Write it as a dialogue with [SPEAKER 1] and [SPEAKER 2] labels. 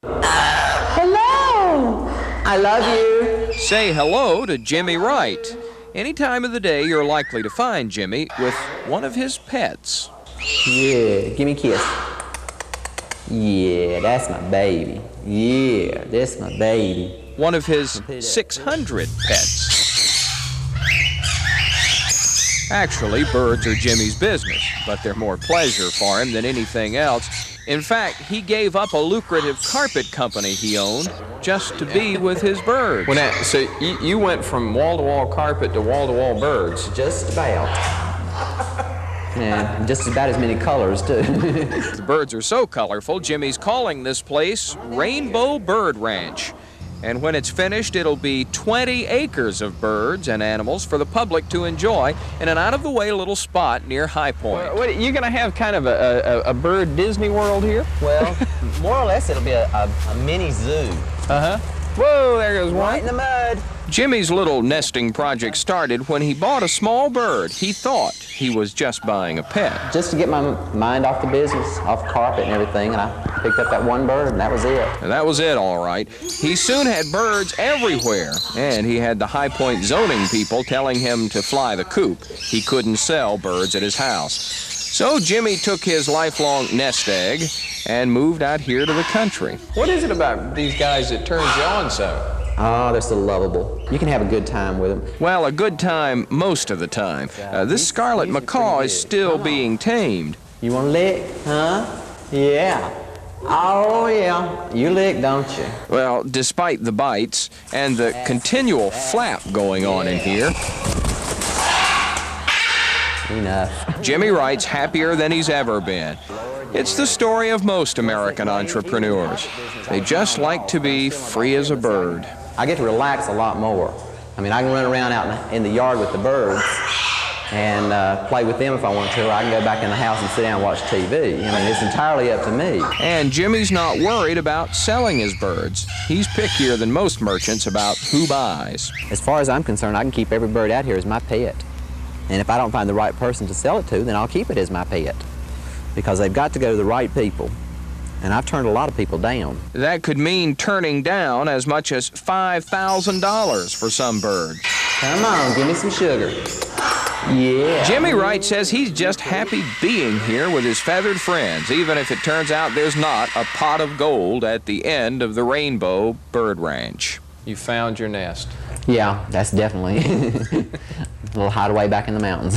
[SPEAKER 1] Hello! I love you.
[SPEAKER 2] Say hello to Jimmy Wright. Any time of the day, you're likely to find Jimmy with one of his pets.
[SPEAKER 1] Yeah, give me a kiss. Yeah, that's my baby. Yeah, that's my baby.
[SPEAKER 2] One of his 600 pets. Actually, birds are Jimmy's business, but they're more pleasure for him than anything else. In fact, he gave up a lucrative carpet company he owned just to be with his birds.
[SPEAKER 3] Well, now, so you went from wall-to-wall carpet to wall-to-wall birds.
[SPEAKER 1] Just about. And just about as many colors, too.
[SPEAKER 2] The birds are so colorful, Jimmy's calling this place Rainbow Bird Ranch. And when it's finished, it'll be 20 acres of birds and animals for the public to enjoy in an out-of-the-way little spot near High Point.
[SPEAKER 3] What, you going to have kind of a bird Disney World here?
[SPEAKER 1] Well, more or less, it'll be a mini zoo.
[SPEAKER 3] Uh-huh. Whoa, there goes one.
[SPEAKER 1] Right in the mud.
[SPEAKER 2] Jimmy's little nesting project started when he bought a small bird. He thought he was just buying a pet.
[SPEAKER 1] Just to get my mind off the business, off carpet and everything, and I picked up that one bird, and that was it.
[SPEAKER 2] And that was it, all right. He soon had birds everywhere, and he had the High Point zoning people telling him to fly the coop. He couldn't sell birds at his house. So Jimmy took his lifelong nest egg and moved out here to the country.
[SPEAKER 3] What is it about these guys that turns you on so?
[SPEAKER 1] Oh, they're so lovable. You can have a good time with them.
[SPEAKER 2] Well, a good time most of the time. This scarlet macaw is still being tamed.
[SPEAKER 1] You want to lick, huh? Yeah. Oh, yeah. You lick, don't you?
[SPEAKER 2] Well, despite the bites and the continual flap going on in here,
[SPEAKER 1] enough.
[SPEAKER 2] Jimmy Wright's happier than he's ever been. It's the story of most American entrepreneurs. They just like to be free as a bird.
[SPEAKER 1] I get to relax a lot more. I mean, I can run around out in the yard with the birds and play with them if I want to, or I can go back in the house and sit down and watch TV. I mean, it's entirely up to me.
[SPEAKER 2] And Jimmy's not worried about selling his birds. He's pickier than most merchants about who buys.
[SPEAKER 1] As far as I'm concerned, I can keep every bird out here as my pet. And if I don't find the right person to sell it to, then I'll keep it as my pet. Because they've got to go to the right people. And I've turned a lot of people down.
[SPEAKER 2] That could mean turning down as much as $5,000 for some birds.
[SPEAKER 1] Come on, give me some sugar. Yeah.
[SPEAKER 2] Jimmy Wright says he's just happy being here with his feathered friends, even if it turns out there's not a pot of gold at the end of the Rainbow Bird Ranch.
[SPEAKER 3] You found your nest.
[SPEAKER 1] Yeah, that's definitely a little hideaway back in the mountains.